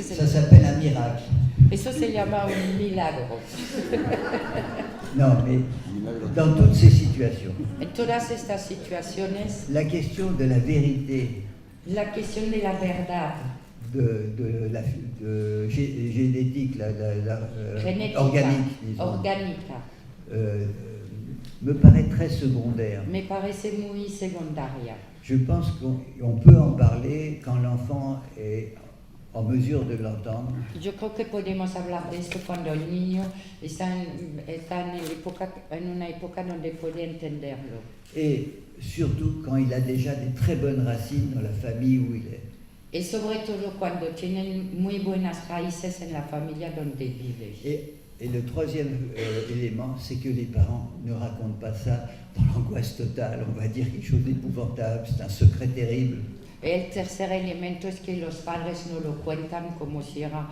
Ça s'appelle un miracle. Eso se llama un milagro. Non, mais dans toutes ces situations, En todas estas situaciones, la question de la vérité la cuestión de la verdad génétique, genética, organique, disons, orgánica, me paraît très secondaire. me parece muy secundaria. Je pense qu'on peut en parler quand l'enfant est en mesure de l'entendre. Yo creo que podemos hablar de esto cuando el niño está en una época donde puede entenderlo. Et surtout quand il a déjà des très bonnes racines dans la famille où il est. Y sobre todo cuando tienen muy buenas raíces en la familia donde vive. Et le troisième élément, c'est que les parents ne racontent pas ça dans l'angoisse totale, on va dire quelque chose d'épouvantable, c'est un secret terrible. El tercer elemento es que los padres no lo cuentan como si era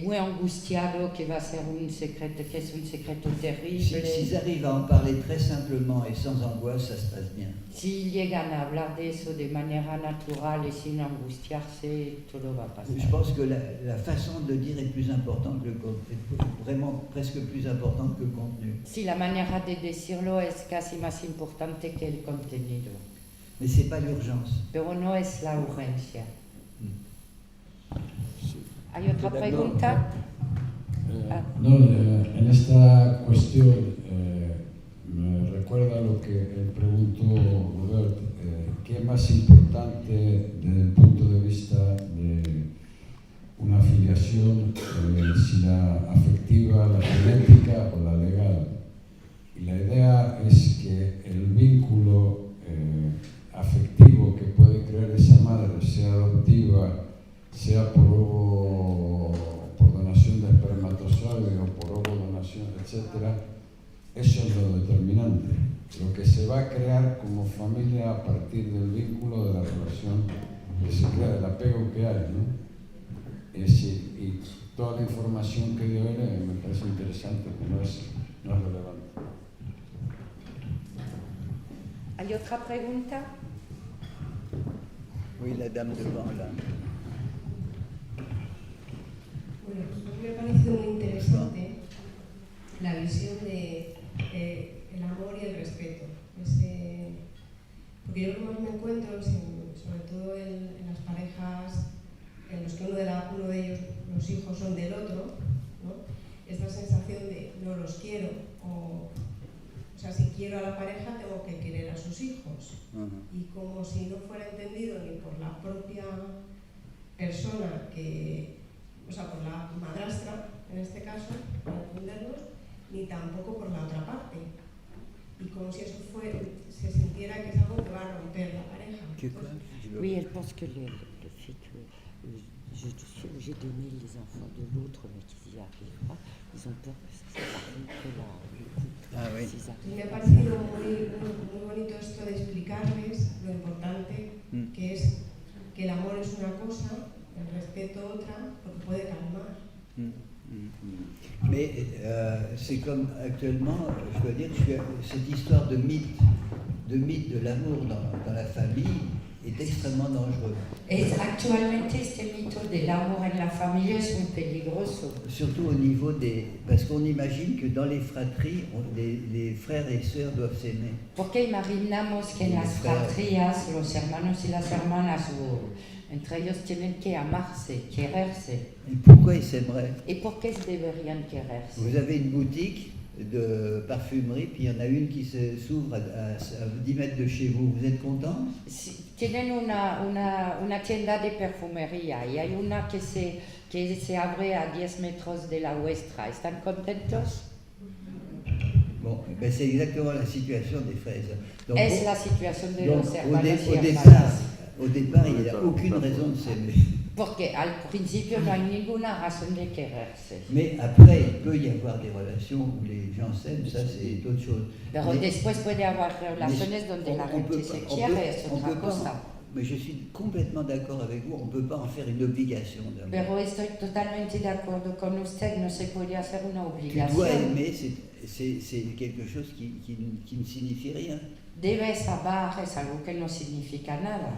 muy angustiado, que va a ser un secreto, que es un secreto terrible. S'ils arrivent à en parler très simplement et sans angoisse, ça se passe bien. Si llegan a hablar de eso de manera natural y sin angustiarse, todo va a pasar. Je pense que la façon de dire est plus importante que le contenu, vraiment presque plus importante que le contenu. Si la manera de decirlo es casi más importante que el contenido. Mais c'est pas l'urgence. Pero no es la urgencia. Sí. ¿Hay otra pregunta? No, en esta cuestión me recuerda lo que preguntó Robert, ¿qué es más importante desde el punto de vista de una afiliación, si la afectiva, la genética o la legal? Y la idea es que el vínculo afectivo que puede crear esa madre, sea adoptiva, sea por donación de espermatozoide o por donación, etc., eso es lo determinante. Lo que se va a crear como familia a partir del vínculo, de la relación que se crea, del apego que hay, ¿no? Y toda la información que dio él me parece interesante, que no es relevante. ¿Hay otra pregunta? Oui, la dame devant là. Bueno, pues me ha parecido muy interesante la visión de el amor y el respeto. Porque yo lo que más me encuentro, sobre todo en las parejas en los que uno de ellos, los hijos son del otro, ¿no? Esta sensación de no los quiero, o sea, si quiero a la pareja tengo que querer a sus hijos. Y como si no fuera entendido ni por la propia persona, o sea, por la madrastra, en este caso, para entendernos, ni tampoco por la otra parte. Y como si eso se sintiera que es algo que va a romper la pareja. Oui, elle pense que le fait que j'ai donné les enfants de l'autre, mais qu'ils n'y arrivent pas, ils ont peur que ça s'arrête que le couple. Ah oui. Me ha parecido muy bonito esto de explicarles lo importante que es que el amor es una cosa, el respeto otra, porque puede calmar. Mais c'est comme actuellement, je dois dire, cette histoire de mythe de l'amour dans la famille est extrêmement dangereux. Actualmente este mito del amor en la familia es muy peligroso. Surtout au niveau parce qu'on imagine que dans les fratries, les frères et sœurs doivent s'aimer. Porque imaginamos que en las fratrías los hermanos y las hermanas entre ellos tienen que amarse, quererse. Et pourquoi ils s'aimeraient? ¿Y por qué deberían quererse? Vous avez une boutique de parfumerie, puis il y en a une qui s'ouvre à 10 mètres de chez vous. Vous êtes content? Tienen una tienda de perfumería y hay una que se abre a 10 metros de la vuestra. ¿Están contentos? Bon, ben c'est exactement la situation des frères et sœurs. Donc, es la situación de donc, los hermanos y hermanas. hermanas. Au départ, il n'y a aucune raison de s'aimer. Porque al principio no hay ninguna razón de quererse. Mais après, il peut y avoir des relations où les gens s'aiment, ça c'est autre chose. Pero después puede haber relaciones donde la gente se quiere, es otra cosa. Mais je suis complètement d'accord avec vous, on ne peut pas en faire une obligation d'amour. Pero estoy totalmente de acuerdo con usted, no se puede hacer una obligación. Tu dois aimer, c'est quelque chose qui ne signifie rien. Debes amar, es algo que no significa nada.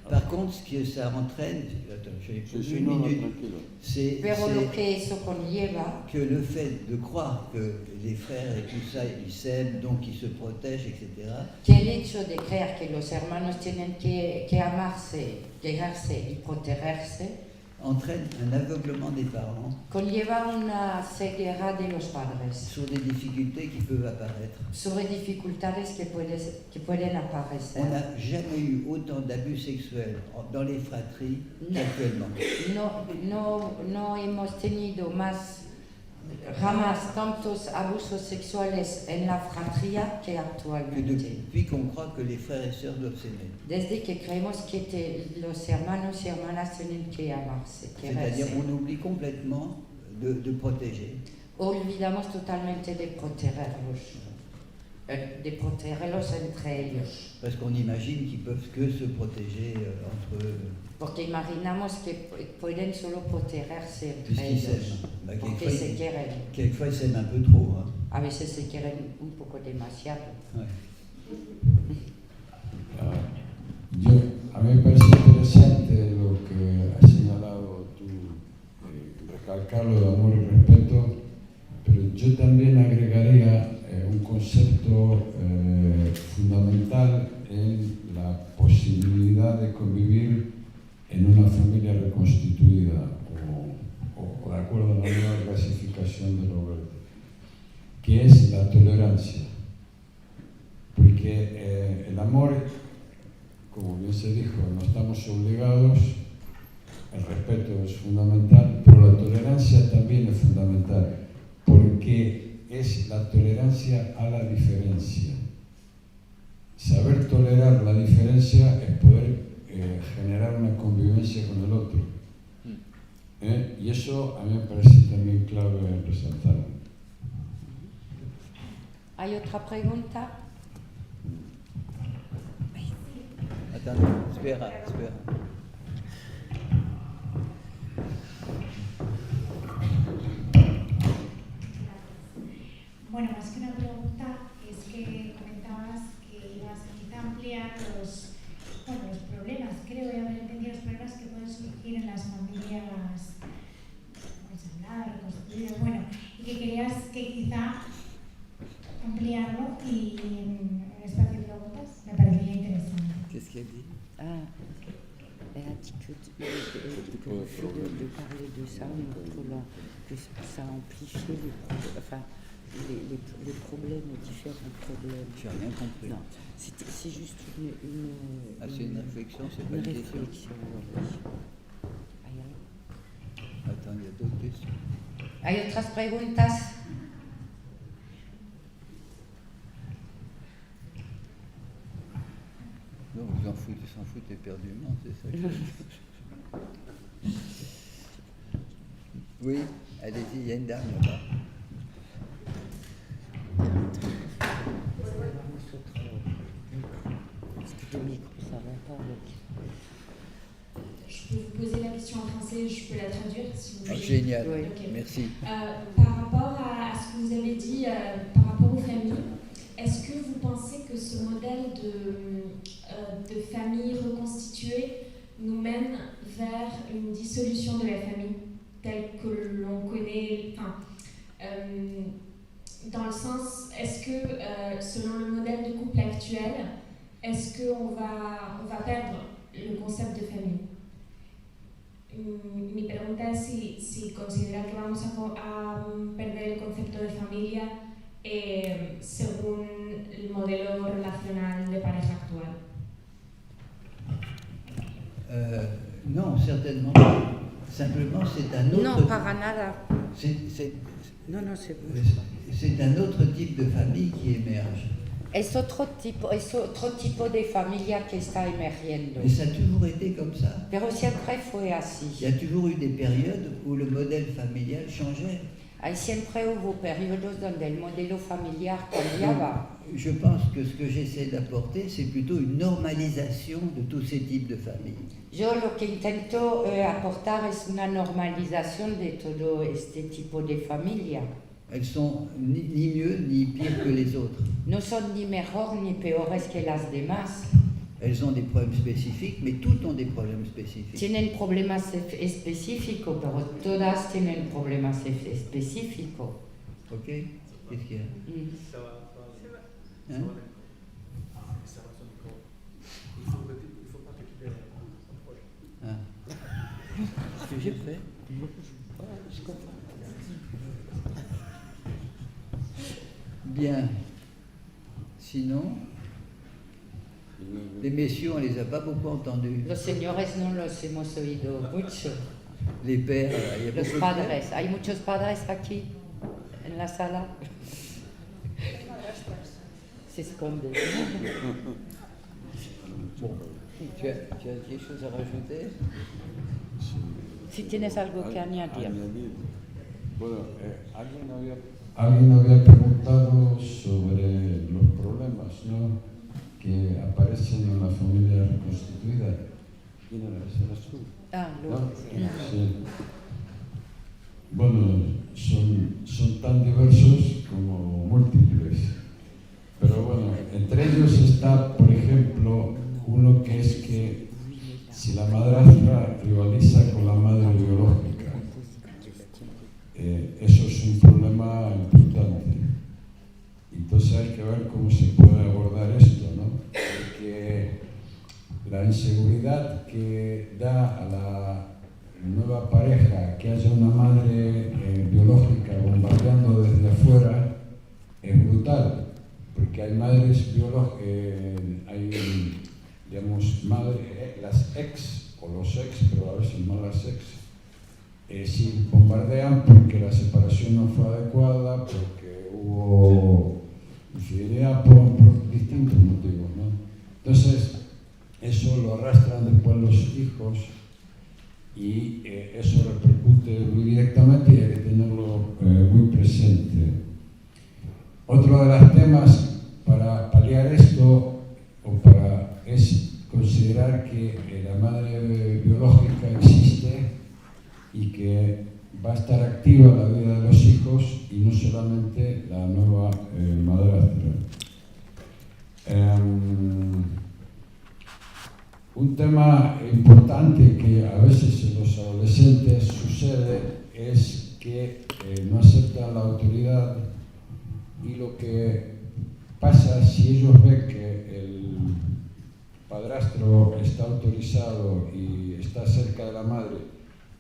Par contre, ce que ça entraîne, attends, j'ai Sí, une no, minute, tranquilo. c'est Pero lo que eso conlleva, que le fait de croire que les frères et tout ça, ils s'aiment, donc ils se protègent, etc., que el hecho de creer que los hermanos tienen que amarse, quererse y protegerse, entraîne un aveuglement des parents conlleva una ceguera de los padres sur des difficultés qui peuvent apparaître. sobre dificultades que pueden aparecer. On n'a jamais eu autant d'abus sexuels dans les fratries qu'actuellement. No hemos tenido jamás tantos abusos sexuales en la fratría que Que actualmente. depuis qu'on croit que les frères et sœurs doivent s'aimer. Desde que creemos que los hermanos y hermanas tienen que amarse, C'est-à-dire quererse. on oublie complètement de protéger. Olvidamos totalmente de protegerlos entre ellos. Parce qu'on imagine qu'ils peuvent que se protéger entre eux, Porque imaginamos que pueden solo protegerse entre puisqu'ils s'aiment. ellos. Bah, Porque se quieren. quelquefois, ils s'aiment un peu trop. Hein. A veces se quieren un poco demasiado. Ouais. A mí me parece interesante lo que has señalado tú, recalcarlo de amor y respeto, pero yo también agregaría un concepto fundamental en la posibilidad de convivir en una familia reconstituida o de acuerdo a la nueva clasificación de Roberto, que es la tolerancia. Porque el amor, como bien se dijo, no estamos obligados, el respeto es fundamental, pero la tolerancia también es fundamental, porque es la tolerancia a la diferencia. Saber tolerar la diferencia es poder generar una convivencia con el otro. Y eso a mí me parece también clave resaltar. ¿Hay otra pregunta? Attends, espera. Bueno, más que una pregunta, es que comentabas que ibas quizá a ampliar los problemas, creo haber entendido los problemas que pueden surgir en las familias ensambladas, reconstruidas, bueno, y que querías que quizá ampliarlo y en un espacio de preguntas me parecía interesante. Qu'est-ce qu'elle dit? Elle a dit que le fait de parler de ça, que ça amplifie les problèmes, les différents problèmes. J'ai rien compris. Non, c'est juste une c'est une réflexion, c'est pas une une question. réflexion. Attends, il y a d'autres questions. ¿Hay otras preguntas? Non, vous s'en foutent éperdument, c'est ça que... Oui, allez-y, il y a une dame là-bas. Je peux vous poser la question en français, je peux la traduire si vous voulez. Génial, Oui. Ok. merci. Par rapport à ce que vous avez dit par rapport aux familles, est-ce que vous pensez que ce modèle de famille reconstituée nous mène vers une dissolution de la famille telle que l'on connaît, dans le sens, est-ce que selon le modèle de couple actuel, est-ce qu'on va perdre le concept de famille? Mi pregunta es si considera que vamos a perder el concepto de familia según el modelo relacional de pareja actual. Non, certainement pas. Simplement, c'est un autre... Non, para nada. C'est un autre type de famille qui émerge. Es otro tipo de familia que está emergiendo. Mais ça a toujours été comme ça. Pero siempre fue Il y así. a toujours eu des périodes où le modèle familial changeait. Hay siempre hubo periodos donde el modelo familiar cambiaba. Je pense que ce que j'essaie d'apporter, c'est plutôt une normalisation de tous ces types de familles. Yo lo que intento aportar es una normalización de todo este tipo de familia. Elles sont ni mieux ni pires que les autres. No son ni mejor ni peores que las demás. elles ont des problèmes spécifiques, mais toutes ont des problèmes spécifiques. Tienen problemas específicos, pero todas tienen problemas específicos. Ok? Qu'est-ce qu'il y a? Hein? Ah. Ce que j'ai fait. Je comprends. Bien. Sinon, les messieurs, on les a pas beaucoup entendus. Los señores no los hemos oído mucho. Les pères, il y a Los beaucoup de padres, pères. hay muchos padres aquí en la sala. Se esconden. Bon. Tu as quelque chose à rajouter? Si tienes algo que añadir. Bueno, alguien había preguntado sobre los problemas, ¿no?, que aparecen en la familia reconstituida. ¿Quién era? ¿Eras tú? Ah, ¿No? Sí. Bueno, son tan diversos como múltiples. Pero bueno, entre ellos está, por ejemplo, uno que es que si la madrastra rivaliza con la madre biológica, eso es un problema importante. Entonces hay que ver cómo se puede abordar esto, ¿no? Porque la inseguridad que da a la nueva pareja que haya una madre biológica bombardeando desde afuera es brutal, porque hay madres biológicas, hay, digamos, madres, las ex o los ex, pero a veces más las ex, si bombardean porque la separación no fue adecuada, porque hubo infidelidad por distintos motivos, ¿no? Entonces, eso lo arrastran después los hijos y eso repercute muy directamente y hay que tenerlo muy presente. Otro de los temas para paliar esto es considerar que la madre biológica existe y que va a estar activa en la vida de los hijos y no solamente la nueva madrastra. Un tema importante que a veces en los adolescentes sucede es que no aceptan la autoridad, y lo que pasa si ellos ven que el padrastro está autorizado y está cerca de la madre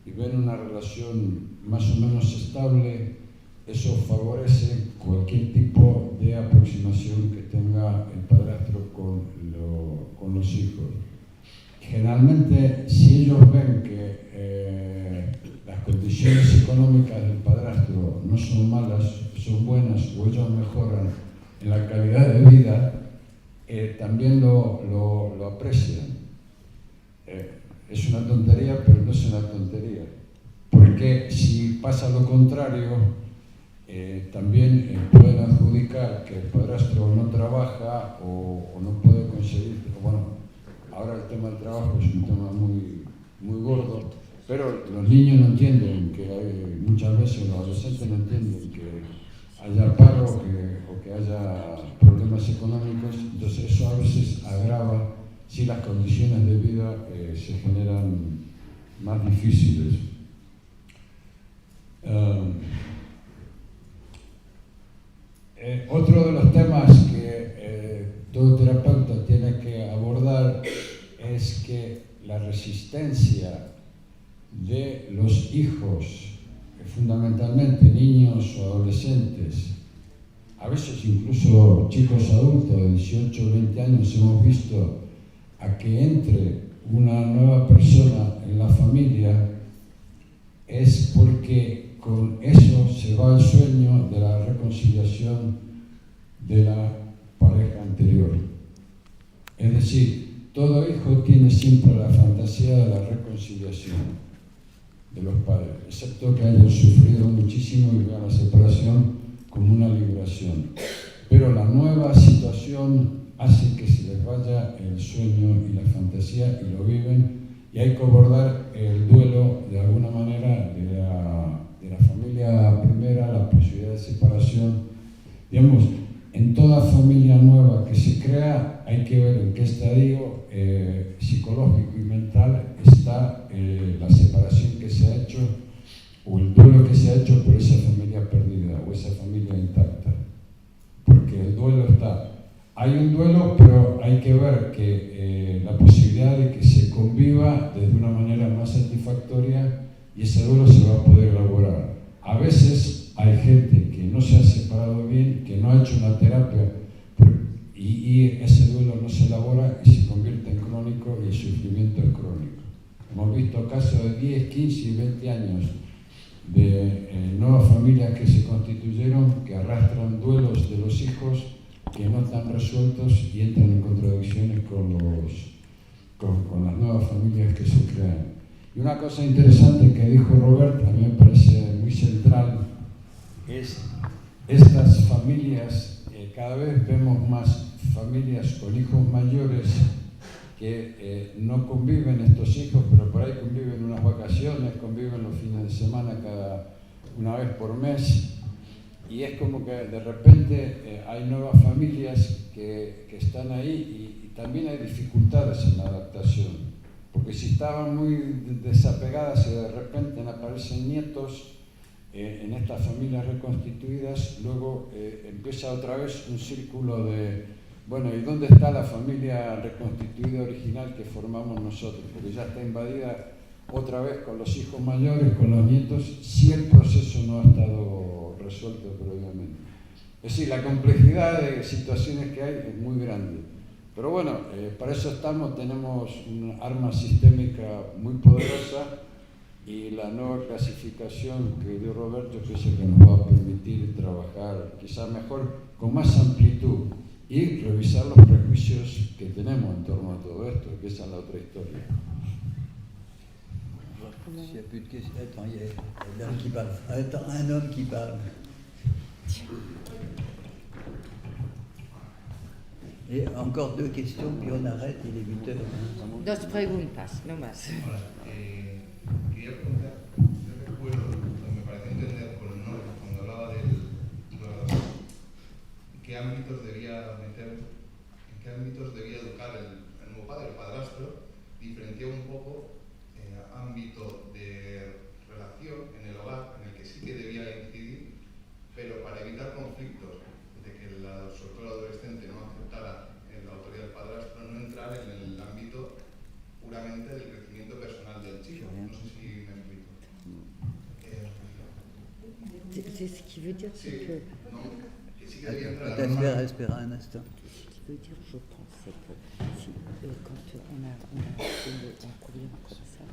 y ven una relación más o menos estable, eso favorece cualquier tipo de aproximación que tenga el padrastro con los hijos. Generalmente, si ellos ven que las condiciones económicas del padrastro no son malas, son buenas, o ellos mejoran en la calidad de vida, también lo aprecian. Es una tontería, pero no es una tontería. Porque si pasa lo contrario, también pueden adjudicar que el padrastro no trabaja o no puede conseguir. Bueno, ahora el tema del trabajo es un tema muy gordo, pero los niños no entienden que muchas veces los adolescentes no entienden que haya paro o que haya problemas económicos, entonces eso a veces agrava si las condiciones de vida se generan más difíciles. Otro de los temas que todo terapeuta tiene que abordar es que la resistencia de los hijos, fundamentalmente niños o adolescentes, a veces incluso chicos adultos de 18 o 20 años, hemos visto a que entre una nueva persona en la familia, es porque con eso se va el sueño de la reconciliación de la pareja anterior. Es decir, todo hijo tiene siempre la fantasía de la reconciliación de los padres, excepto que hayan sufrido muchísimo y vean la separación como una liberación. Pero la nueva situación hace que se les vaya el sueño y la fantasía y lo viven, y hay que abordar el duelo de alguna manera de la familia primera, la posibilidad de separación. Digamos, en toda familia nueva que se crea hay que ver en qué estadio psicológico y mental está la separación que se ha hecho o el duelo que se ha hecho por esa familia perdida o esa familia intacta. Porque el duelo está. Hay un duelo, pero hay que ver que la posibilidad de que se conviva de una manera más satisfactoria y ese duelo se va a poder elaborar. A veces hay gente que no se ha separado bien, que no ha hecho una terapia y ese duelo no se elabora y se convierte en crónico y el sufrimiento es crónico. Hemos visto casos de 10, 15 y 20 años de nuevas familias que se constituyeron, que arrastran duelos de los hijos que no están resueltos y entran en contradicciones con las nuevas familias que se crean. Y una cosa interesante que dijo Robert, a mí me parece muy central, es estas familias, cada vez vemos más familias con hijos mayores que no conviven estos hijos, pero por ahí conviven unas vacaciones, conviven los fines de semana una vez por mes, y es como que de repente hay nuevas familias que están ahí y también hay dificultades en la adaptación, porque si estaban muy desapegadas y de repente aparecen nietos en estas familias reconstituidas, luego empieza otra vez un círculo de, bueno, ¿y dónde está la familia reconstituida original que formamos nosotros? Porque ya está invadida otra vez con los hijos mayores, con los nietos, si el proceso no ha estado resuelto previamente. Es decir, la complejidad de situaciones que hay es muy grande. Pero bueno, para eso estamos, tenemos una arma sistémica muy poderosa y la nueva clasificación que dio Roberto, que es el que nos va a permitir trabajar quizás mejor, con más amplitud y revisar los prejuicios que tenemos en torno a todo esto, que esa es la otra historia. S'il n'y a plus de questions. Attends, il y a l'homme qui parle. Attends, un homme qui parle. Et encore 2 questions, puis on arrête, il est 8 heures. 2 preguntas, no más. Hola, quería preguntar, yo recuerdo, me pareció entender con el nombre, cuando hablaba de en qué ámbitos debía educar el nuevo padre, el padrastro, diferenciaba un poco ámbito de relación en el hogar, en el que sí que debía incidir, pero para evitar conflictos, de que sobre todo el adolescente no aceptara la autoridad del padrastro, no entrar en el ámbito puramente del crecimiento personal del chico. No sé si me explico. C'est ce qui veut dire que... No, que sí que debía entrar en la Espera un instant. Ce qui veut dire, je pense, c'est que si, quand on a un problème comme ça,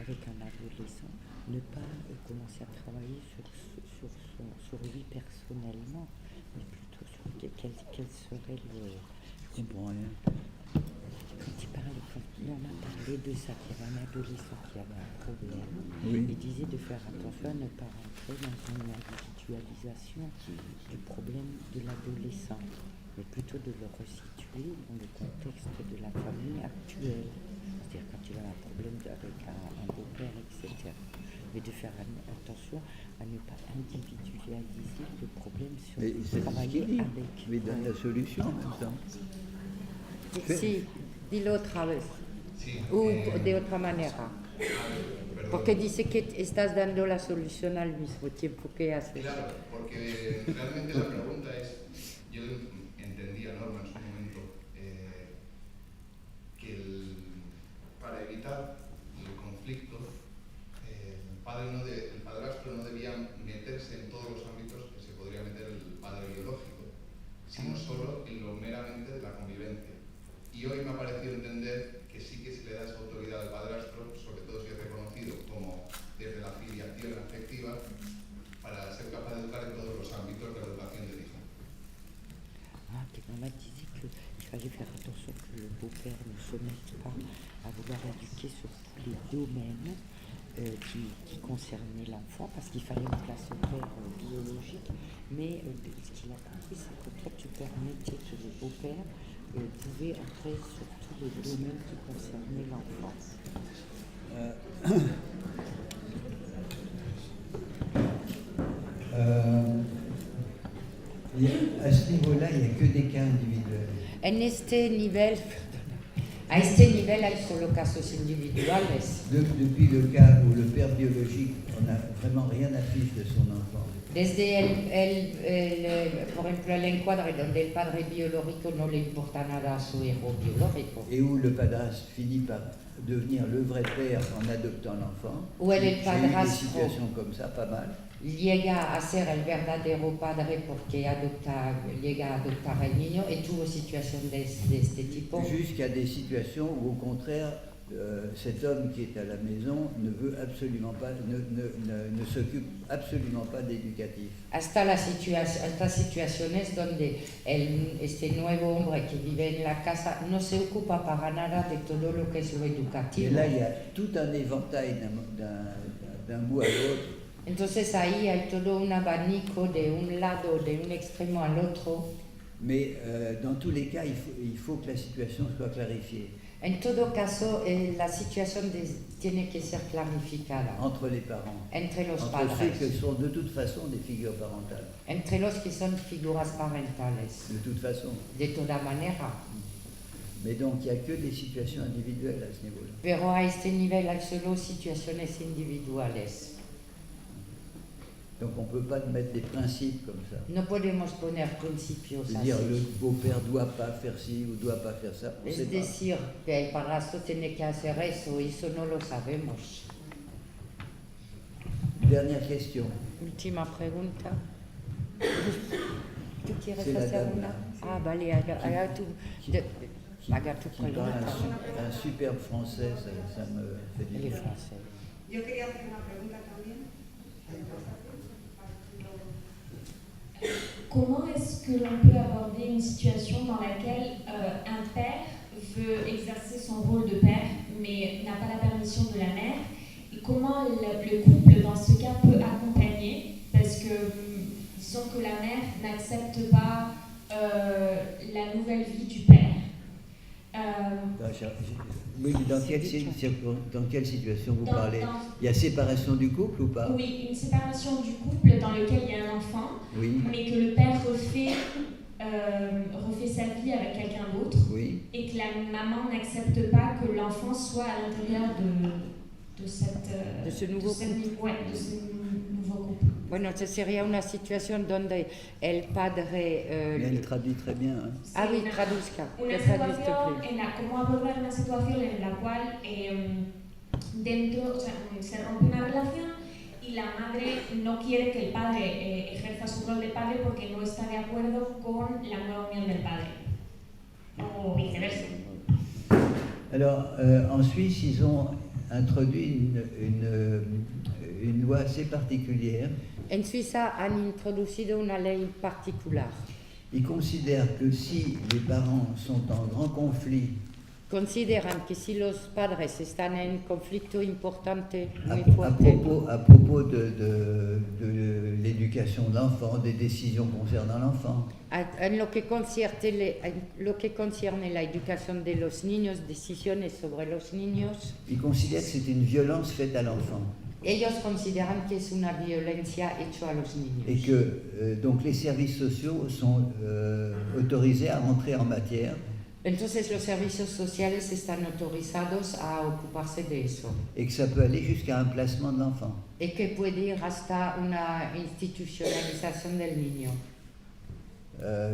avec un adolescent, ne pas commencer à travailler sur lui personnellement, mais plutôt sur quel serait le... Je comprends rien. Quand on a parlé de ça, qu'il y avait un adolescent qui avait un problème, Oui. il disait de faire attention à ne pas rentrer dans une individualisation du problème de l'adolescent, mais plutôt de le resituer dans le contexte de la famille actuelle. C'est-à-dire quand il a un problème avec un beau-père, etc. Mais de faire attention à ne pas individualiser le problème sur Mais c'est ce travailler qu'il dit. avec. Mais il donne la solution en même temps. Sí, dilo otra vez. Sí, De otra manera. perdón. Porque dice que estás dando la solución al mismo tiempo que haces. Claro, porque realmente la pregunta es, yo entendía, Norma, en su momento, que para evitar el conflicto, el padrastro no debía meterse en todos los ámbitos que se podría meter el padre biológico, sino solo en lo meramente de la convivencia. Y hoy me ha parecido entender que sí que se le da esa autoridad al padrastro, sobre todo si es reconocido como desde la filiación afectiva, para ser capaz de educar en todos los ámbitos de la educación del hijo. On m'a dit qu'il fallait faire attention que le beau-père ne se mette pas à vouloir éduquer sur tous les domaines qui concernaient l'enfant, parce qu'il fallait une place au père biologique, mais ce qu'il a compris, c'est que toi tu permettais que le beau-père pouvait entrer sur tous les domaines qui concernaient l'enfant. À ce niveau-là, il n'y a que des cas individuels. En este nivel, A este nivel hay solo casos individuales. Depuis le cas où le père biologique n'a vraiment rien à fiche de son enfant. Desde por ejemplo, el encuadre donde el padre biológico no le importa nada a su hijo biológico. Et où le padraste finit par devenir le vrai père en adoptant l'enfant. Où el J'ai eu des padrastro situations comme ça, pas mal. llega a ser el verdadero padre porque llega a adoptar al niño y tuvo situaciones de este tipo. Jusqu'à des situations où, au contraire, cet homme qui est à la maison ne veut absolument pas, ne s'occupe absolument pas d'éducatif. Hasta situaciones donde este nuevo hombre que vive en la casa no se ocupa para nada de todo lo que es lo Et educativo. là, il y a tout un éventail d'un bout à l'autre. Entonces ahí hay todo un abanico de un lado, de un extremo al otro. Mais dans tous les cas, il faut que la situation soit clarifiée. En todo caso, la situación tiene que ser clarificada Entre les parents, entre los entre ceux padres, qui sont de toute façon des figures parentales, entre los que son figuras parentales, de toute façon. de toda manera. Mais donc, il n'y a que des situations individuelles à ce niveau-là. Pero a este nivel hay solo situaciones individuales. Donc, on ne peut pas mettre des principes comme ça. No podemos poner principios C'est-à-dire, le así. beau-père ne doit pas faire ci ou ne doit pas faire ça. On ne sait Es pas. decir, que el padrastro tiene que hacer eso, y eso no lo sabemos. Dernière question. Última pregunta. ¿Tú quieres Sí, la hacer dame. una? Ah, vale, haga tu Qui parle pregunta. un superbe français, ça me fait du El bien. francés. Yo quería hacer una pregunta también. Comment est-ce que l'on peut aborder une situation dans laquelle un père veut exercer son rôle de père mais n'a pas la permission de la mère? Et comment le couple dans ce cas peut accompagner? Parce que disons que la mère n'accepte pas la nouvelle vie du père. Oui, dans quelle situation vous parlez? Il y a séparation du couple ou pas? Oui, une séparation du couple dans lequel il y a un enfant, Oui. mais que le père refait sa vie avec quelqu'un d'autre, Oui. et que la maman n'accepte pas que l'enfant soit à l'intérieur de ce nouveau couple. Ouais, de ce nouveau couple. Bueno, esa sería una situación donde el padre... Mais elle traduit très bien. Hein. Ah oui, traduzca. Una Que traduzca situación plus. en la, cómo abordar una situación en la cual dentro, o sea, se rompe una relación y la madre no quiere que el padre ejerza su rol de padre porque no está de acuerdo con la nueva unión del padre, o viceversa. Alors, en Suisse, ils ont introduit une loi assez particulière. En Suiza han introducido una ley particular. Ils considèrent que si les parents sont en grand conflit Consideran que si los padres están en conflicto importante, à muy fuerte, propos de l'éducation de l'enfant, des décisions concernant l'enfant, en lo que concierne la educación de los niños, decisiones sobre los niños, ils considèrent que c'est une violence faite à l'enfant. ellos consideran que es una violencia hecha a los niños. Et que donc les services sociaux sont autorisés à rentrer en matière Entonces los servicios sociales están autorizados a ocuparse de eso et que ça peut aller jusqu'à un placement de l'enfant. y que puede ir hasta una institucionalización del niño,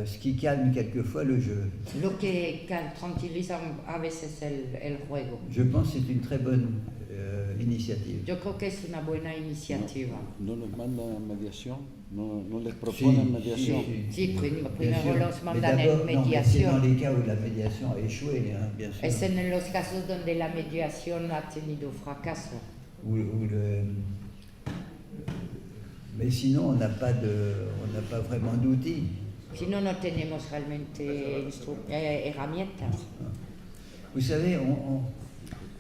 Ce qui calme quelquefois le jeu. lo que tranquiliza a veces el juego. Je pense que c'est une très bonne initiative. Yo creo que es una buena iniciativa. No les mandan mediación, no les proponen mediación. Sí, bien primero sûr. los Mais mandan d'abord, en non, mais c'est dans mediación. les cas où la médiation a échoué, hein, bien sûr. Es en los casos donde la mediación ha tenido fracaso. Mais sinon, on n'a pas vraiment d'outils. Si no, no tenemos realmente herramientas. Vous savez,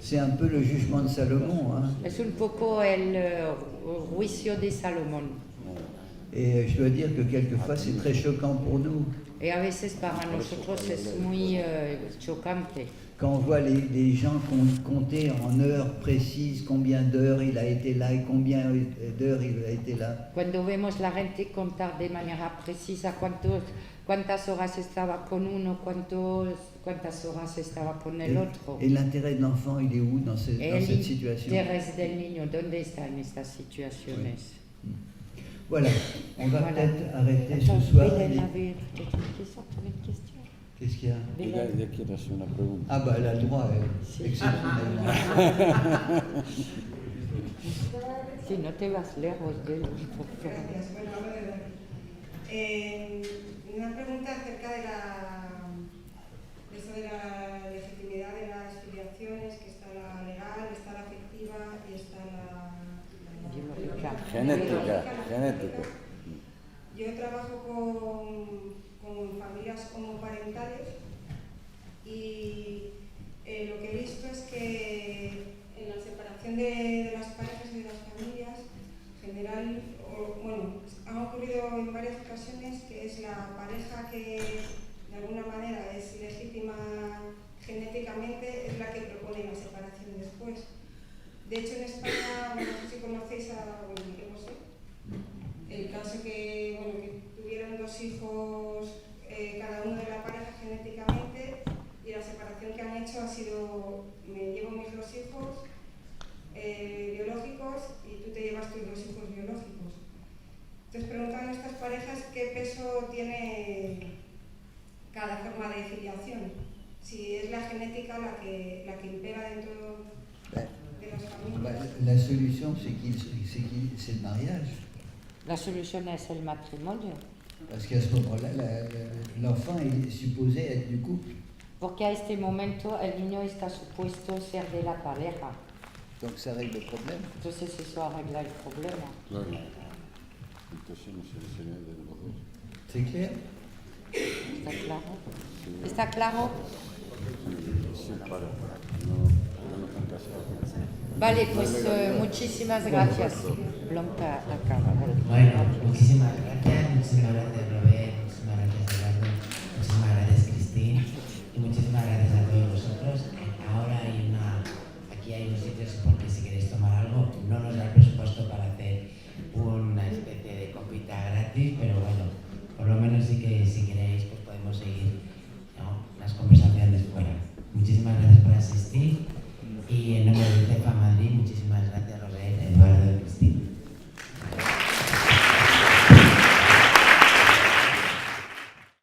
c'est un peu le jugement de Salomon. Hein. Es un poco el juicio de Salomón. Et je dois dire que quelquefois, c'est très choquant pour nous. Y a veces para nosotros es muy chocante. Quand on voit les gens compter en heures précises combien d'heures il a été là et combien d'heures il a été là. Cuando vemos la gente contar de manera precisa ¿Cuántas horas estaba con uno? ¿Cuántas horas estaba con el otro? Et l'intérêt de l'enfant, il est où dans cette situation? El interés del niño, ¿dónde está en estas situaciones? Oui. Voilà, on va peut-être arrêter Attends, ce soir. Belén avait peut-être une question, tu avais une question? Qu'est-ce qu'il y a? Ella quiere hacer una pregunta. Ah bah elle a le droit, Sí. exceptionnellement. Si no te vas lejos, Belén. Gracias. Bueno, hablo de verdad. Una pregunta acerca de eso de la legitimidad de las filiaciones, que está la legal, está la afectiva y está la Genética. Yo trabajo con familias homoparentales y lo que he visto es que en la separación de las parejas y de las familias, en general, ha ocurrido en varias ocasiones que es la pareja que de alguna manera es legítima genéticamente, es la que propone la separación después. De hecho, en España, no sé si conocéis el caso que tuvieron 2 hijos cada uno de la pareja genéticamente, y la separación que han hecho ha sido: me llevo mis 2 hijos biológicos y tú te llevas tus 2 hijos biológicos. Entonces preguntan a estas parejas qué peso tiene cada forma de filiación, si es la genética la que impera dentro de las familias. La solution, c'est le mariage. La solución es el matrimonio. Parce qu'à ce moment-là, l'enfant est supposé être du couple. Porque a este momento el niño está supuesto ser de la pareja. Donc ça règle le problème. Entonces eso arregla el problema. Claro. Entonces no se sería de los dos. C'est clair? ¿Está claro? ¿Está claro? Sí, para. No están casados. Vale, pues muchísimas gracias. Blanca acaba. Bueno, muchísimas gracias Robert, muchísimas gracias Eduardo, muchísimas gracias Cristín y muchísimas gracias a todos vosotros. Ahora aquí hay unos sitios porque si queréis tomar algo, no nos da el presupuesto para hacer una especie de copita gratis, pero bueno, por lo menos sí que si queréis pues podemos seguir las conversaciones fuera. Muchísimas gracias por asistir.